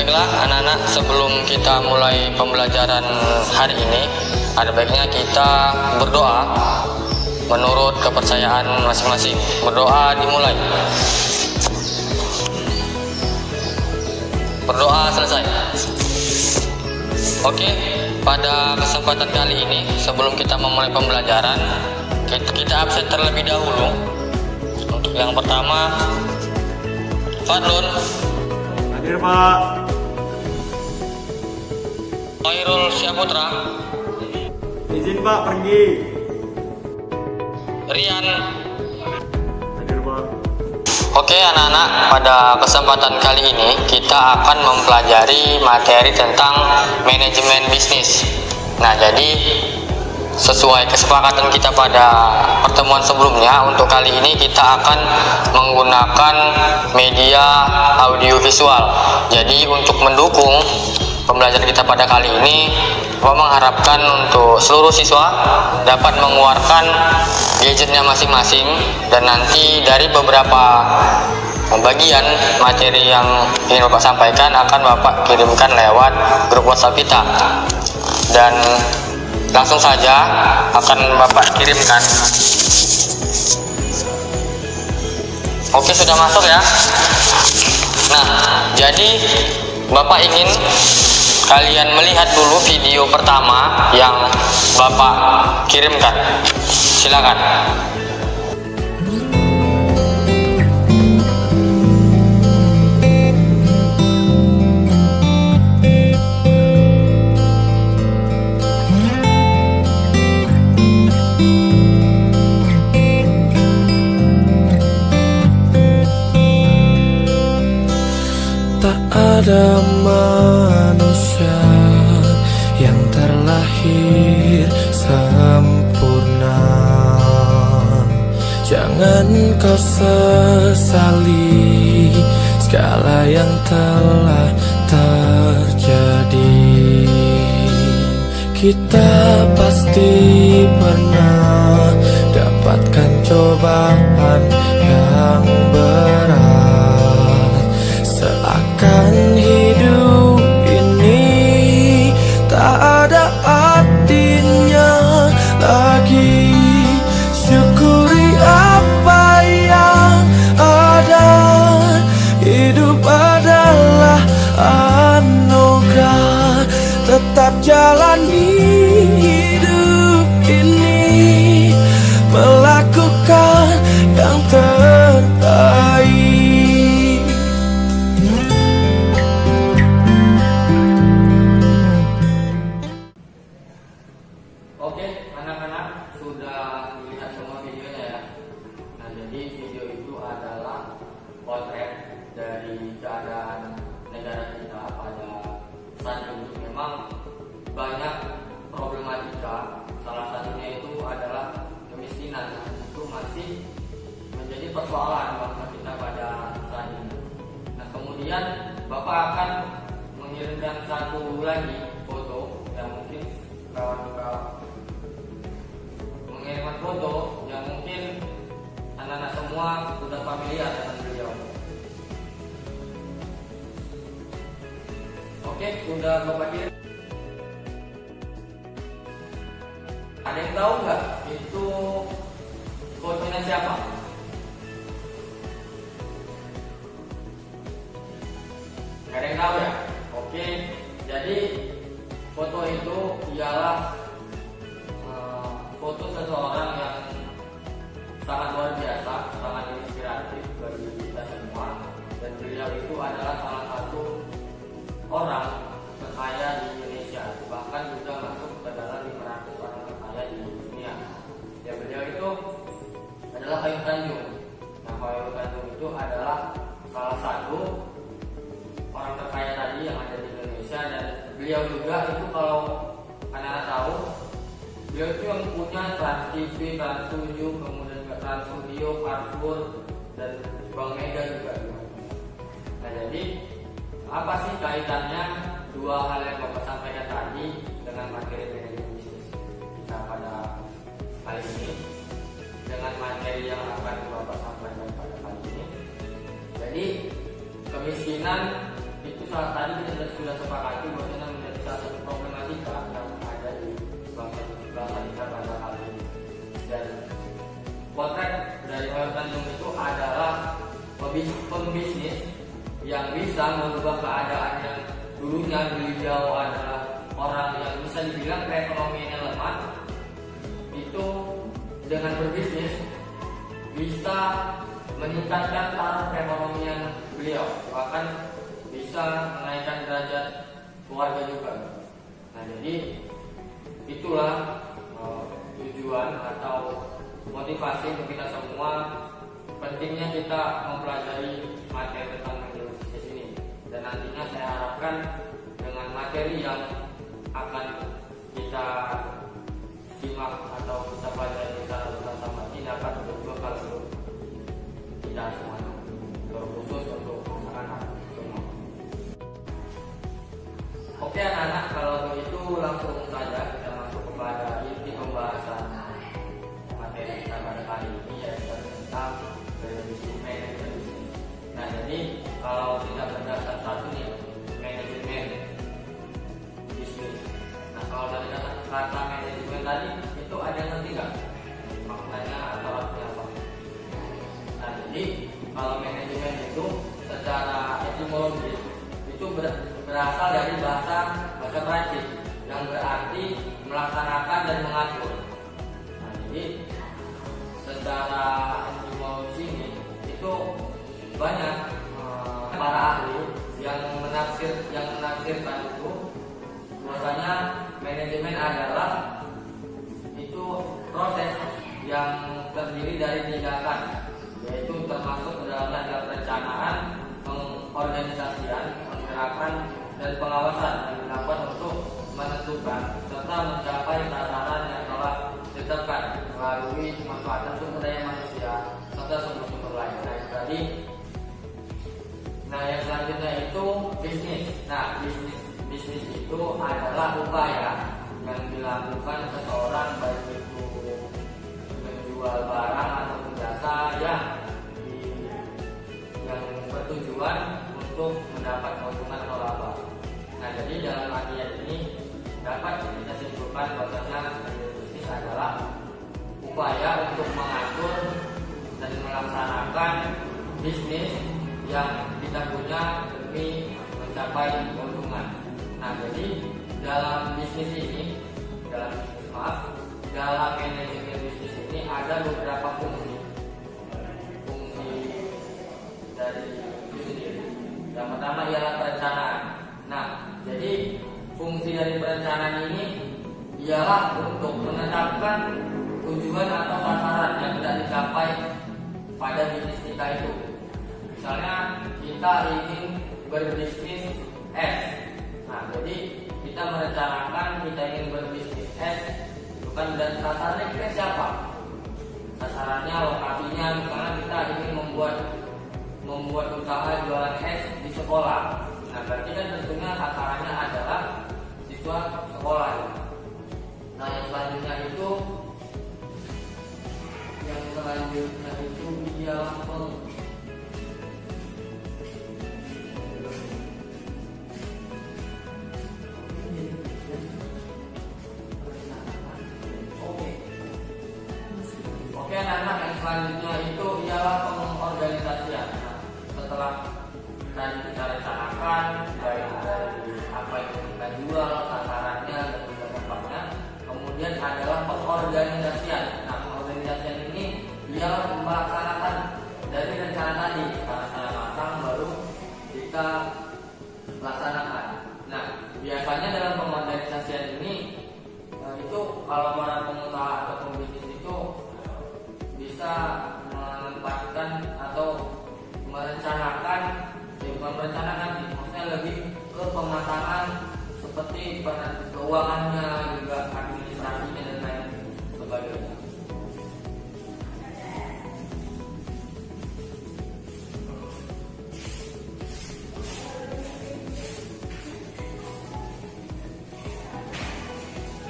Baiklah anak-anak, sebelum kita mulai pembelajaran hari ini, ada baiknya kita berdoa menurut kepercayaan masing-masing. Berdoa dimulai. Berdoa selesai. Oke, pada kesempatan kali ini sebelum kita memulai pembelajaran, kita absen terlebih dahulu. Untuk yang pertama, Fadlun. Hadir, Pak. Khairul Syaputra. Izin, Pak, pergi. Rian. Hadir, Pak. Oke anak-anak, pada kesempatan kali ini kita akan mempelajari materi tentang manajemen bisnis. Nah, jadi sesuai kesepakatan kita pada pertemuan sebelumnya, untuk kali ini kita akan menggunakan media audiovisual. Jadi untuk mendukung pembelajaran kita pada kali ini, Bapak mengharapkan untuk seluruh siswa dapat mengeluarkan gadgetnya masing-masing, dan nanti dari beberapa bagian materi yang ingin Bapak sampaikan akan Bapak kirimkan lewat grup WhatsApp kita, dan langsung saja akan Bapak kirimkan. Oke, sudah masuk ya. Nah, jadi Bapak ingin kalian melihat dulu video pertama yang Bapak kirimkan. Silakan. Tak ada manusia yang terlahir sempurna. Jangan kau sesali segala yang telah terjadi. Kita pasti pernah dapatkan cobaan yang berat. Seakan hidup ini tak ada artinya lagi. Syukuri apa yang ada. Hidup adalah anugerah. Tetap jalani hidup ini, melakukan yang terbaik. Oke, anak-anak sudah melihat semua videonya ya. Nah, jadi video itu adalah potret dari keadaan negara kita pada saat ini. Memang banyak problematika, salah satunya itu adalah kemiskinan. Itu masih menjadi persoalan bangsa kita pada saat ini. Nah, kemudian Bapak akan mengirimkan satu lagi foto yang mungkin kawan-kawan mengirimkan foto yang mungkin anak-anak semua sudah familiar dengan beliau. Oke, sudah Bapak kirim. Ada yang tahu nggak itu fotonya siapa? Nggak ada yang tahu ya? Oke, jadi foto itu ialah foto seseorang yang sangat luar biasa, sangat inspiratif bagi kita semua, dan beliau itu adalah salah satu orang terkaya di Indonesia, bahkan juga masuk ke dalam 500 orang terkaya di dunia. Ya, beliau itu adalah Khairul Tanjung. Nah, Khairul Tanjung itu adalah salah satu orang terkaya tadi yang ada di Indonesia, dan beliau juga itu kalau anak-anak tahu, beliau itu yang punya Trans TV, Trans 7, kemudian juga Trans Studio, Carrefour, dan Bank Mega juga. Nah, jadi apa sih kaitannya dua hal yang Bapak sampaikan tadi dengan materi manajemen bisnis kita pada kali ini, dengan materi yang akan Bapak sampaikan pada kali ini? Jadi kemiskinan itu salah tadi kita sudah pembisnis yang bisa mengubah keadaan yang dulunya beliau adalah orang yang bisa dibilang perekonomiannya lemah, itu dengan berbisnis bisa meningkatkan taraf perekonomian beliau, bahkan bisa menaikkan derajat keluarga juga. Nah, jadi itulah tujuan atau motivasi untuk kita semua, pentingnya kita mempelajari materi tentang manajemen bisnis ini. Dan nantinya saya harapkan dengan materi yang akan kita simak atau kita pelajari secara bersama ini dapat berguna untuk kita semua, terkhusus untuk anak-anak semua. Oke anak-anak, kalau begitu langsung saja kita masuk kepada inti pembahasan materi kita pada kali ini, yaitu tentang manajemen bisnis. Nah, jadi kalau kita berdasar satu nih, manajemen bisnis. Nah, kalau dari kata manajemen tadi itu ada yang ngerti nggak maknanya atau artinya apa? Nah, jadi kalau manajemen itu secara etimologis itu berasal dari bahasa Prancis yang berarti melaksanakan dan mengatur. Nah, jadi secara etimologi ini itu banyak para ahli yang menafsirkan itu bahwasanya manajemen adalah itu proses yang terdiri dari tindakan, yaitu termasuk dalamnya adalah perencanaan, pengorganisasian, penggerakan, dan pengawasan yang dilakukan untuk menentukan serta mencapai sasaran yang telah ditetapkan melalui pemanfaatan sumber daya manusia serta sumber-sumber lain. Nah, yang selanjutnya itu bisnis. Nah, bisnis itu adalah upaya yang dilakukan seseorang baik itu menjual barang atau jasa yang bertujuan untuk mendapat keuntungan atau laba. Nah, jadi dalam artian ini dapat kita simpulkan bahwasanya bisnis adalah upaya untuk mengatur dan melaksanakan bisnis yang kita punya demi mencapai keuntungan. Nah, jadi dalam manajemen bisnis ini ada beberapa fungsi dari itu sendiri. Yang pertama ialah perencanaan. Nah, jadi fungsi dari perencanaan ini ialah untuk menetapkan tujuan atau sasaran yang tidak dicapai pada bisnis kita itu. Misalnya kita ingin berbisnis S. Nah, jadi kita merencanakan kita ingin berbisnis S, bukan, dan sasarannya kita siapa? Sasarannya, lokasinya, misalnya kita ingin membuat usaha jualan es di sekolah. Nah, berarti kan tentunya sasarannya adalah siswa sekolah. Nah, yang selanjutnya itu ialah Oke anak-anak, yang selanjutnya itu ialah pengorganisasian. Nah, setelah tadi kita rencanakan baik dari apa yang kita jual, sasarannya dan juga tempatnya, kemudian adalah pengorganisasian. Nah, pengorganisasian ini ialah melaksanakan dari rencana tadi secara matang baru kita laksanakan. Nah, biasanya dalam pengorganisasian ini itu kalau para pengusaha atau pembisnis itu bisa menempatkan atau merencanakan, bukan merencanakan sih, maksudnya lebih ke pematangan seperti keuangannya, juga administrasinya dan lain sebagainya.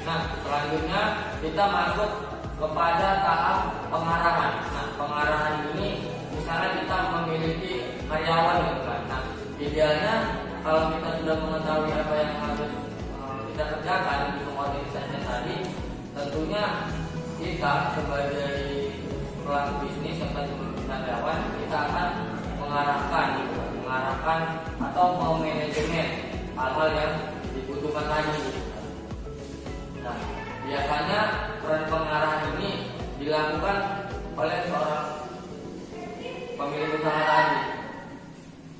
Nah, selanjutnya kita masuk kepada tahap pengarahan. Nah, pengarahan ini misalnya kita memiliki karyawan gitu kan. Nah, idealnya kalau kita sudah mengetahui apa yang harus kita kerjakan di organisasi tadi, tentunya kita sebagai pelaku bisnis atau karyawan kita akan mengarahkan atau memanajemen hal-hal yang dibutuhkan tadi gitu. Nah, biasanya peran pengarah ini dilakukan oleh seorang pemilik usaha tadi.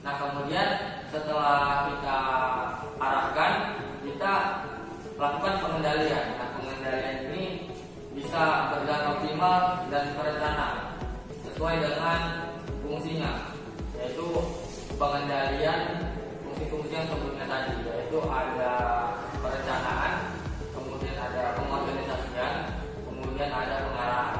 Nah, kemudian setelah kita arahkan, kita lakukan pengendalian. Nah, pengendalian ini bisa berjalan optimal dan terencana sesuai dengan fungsinya, yaitu pengendalian fungsi-fungsi yang sebelumnya tadi, yaitu ada perencanaan, kemudian ada pengorganisasian, kemudian ada pengarahan.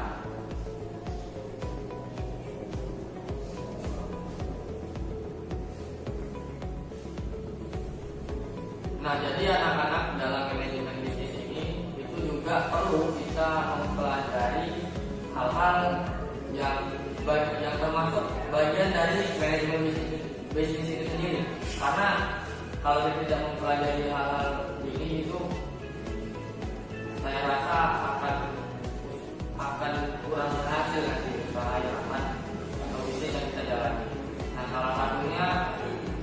Nah, jadi anak-anak dalam manajemen bisnis ini itu juga perlu kita mempelajari hal-hal yang termasuk bagian dari manajemen bisnis itu sendiri. Karena kalau kita tidak mempelajari hal-hal ini itu, saya rasa akan kurang berhasil nanti usaha yang akan atau bisnis yang kita jalani. Nah, salah satunya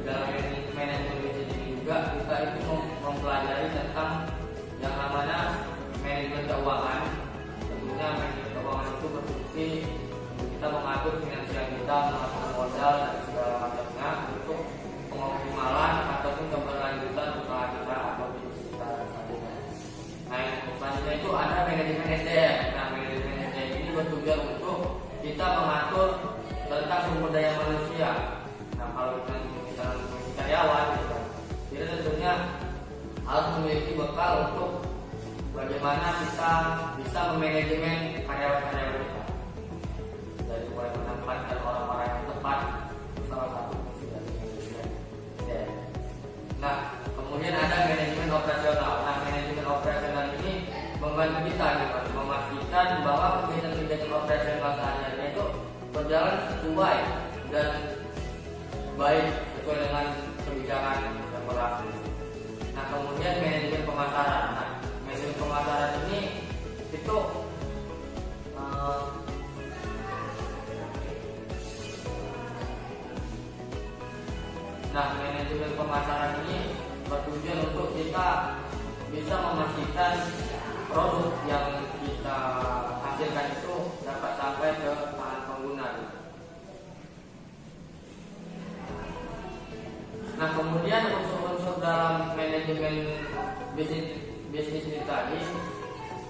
dalam manajemen bisnis ini juga kita itu mempelajari tentang yang namanya manajemen keuangan. Tentunya manajemen keuangan itu berfungsi kita mengatur finansial kita, mengatur modal dan segala macamnya untuk pengoptimalan ataupun keberlanjutan usaha kita atau bisnis kita selanjutnya. Nah, selanjutnya itu ada manajemen SDM. Nah, manajemen SDM ini bertujuan untuk kita mengatur tentang sumber daya manusia. Nah, kalau kita misalnya memiliki karyawan, gitu kan, kita tentunya harus memiliki bekal untuk bagaimana kita bisa memanajemen karyawan-karyawan kita. Dari mulai menempatkan orang-orang yang tepat, salah satu fungsi dari manajemen SDM. Nah, kemudian ada manajemen operasional. Nah, manajemen operasional ini membantu kita memastikan bahwa kegiatan-kegiatan operasional sehari-hari itu berjalan sesuai dan baik sesuai dengan kebijakan yang berlaku. Nah, kemudian manajemen pemasaran. Nah, manajemen pemasaran ini itu manajemen pemasaran ini bertujuan untuk kita bisa memastikan produk yang kita hasilkan itu dapat sampai ke tangan pengguna. Nah, kemudian unsur-unsur dalam manajemen bisnis ini tadi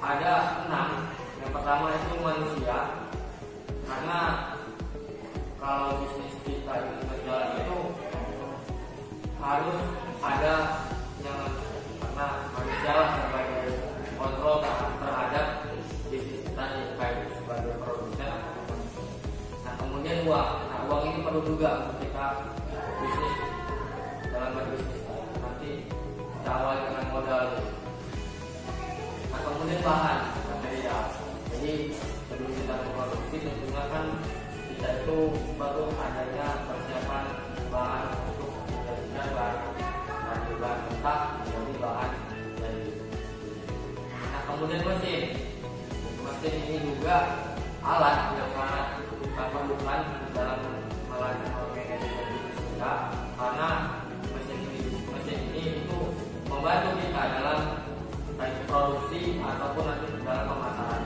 ada 6. Yang pertama itu manusia, karena kalau bisnis kita ini berjalan itu harus ada yang karena manusia lah sebagai kontrol terhadap bisnis kita baik sebagai produsen. Nah, kemudian uang. Nah, uang ini perlu juga untuk kita bisnis dalam berbisnis. Nanti kita awal dengan modal. Nah, kemudian bahan material. Jadi sebelum kita memproduksi tentunya kan kita itu perlu adanya persiapan bahan untuk menjadikan bahan mentah menjadi bahan dari. Nah, kemudian mesin ini juga alat yang sangat kita perlukan dalam melakukan manajemen bisnis kita, karena mesin ini itu membantu kita dalam produksi ataupun nanti dalam pemasaran.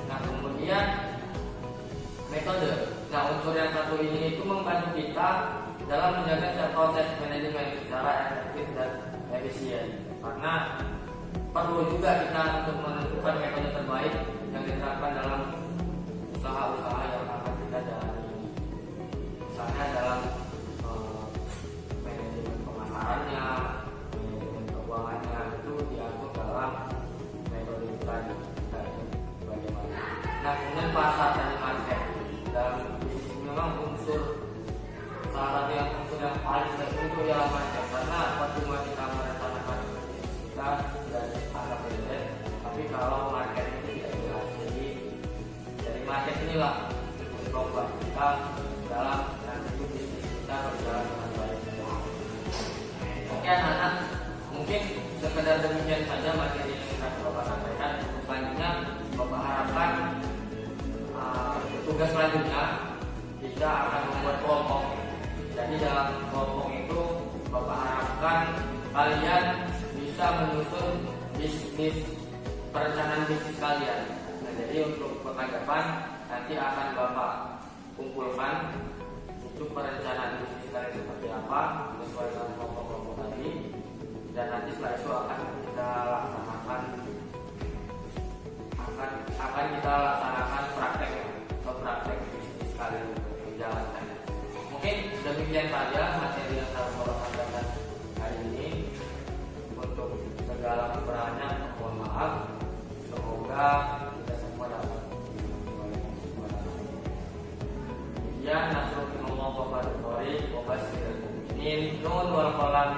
Nah, kemudian metode. Nah, unsur yang satu ini itu membantu kita dalam menjaga proses manajemen secara efektif dan efisien. Karena perlu juga kita untuk menentukan metode terbaik yang diterapkan dalam usaha-usaha yang akan kita jalani. Misalnya dalam manajemen pemasarannya, manajemen keuangannya itu diatur dalam metode tadi. Bagaimana? Nah, kemudian pasar dan market. Dalam bisnis memang salah satu unsur yang paling penting itu ialah market, karena percuma kita merencanakan bisnis kita dan angka budget, tapi kalau market itu tidak jelas. Jadi dari market inilah yang membuat kita dalam nanti bisnis kita berjalan dengan baik. Oke anak-anak, mungkin sekedar demikian saja materi yang kita Bapak sampaikan. Selanjutnya Bapak harapkan tugas selanjutnya kita akan membuat kelompok sekalian. Nah, jadi untuk pekan depan nanti akan Bapak kumpulkan untuk perencanaan bisnis kalian seperti apa sesuai dengan kelompok-kelompok tadi, dan nanti setelah itu akan kita laksanakan praktek atau praktek bisnis kalian untuk menjalankannya. Mungkin demikian saja materi yang saya mau sampaikan hari ini. Untuk segala kekurangannya mohon maaf. Semoga kita semua dapat ya nasrul minallah wa barakatuh wa basyiril mu'minin. Nun wal qalam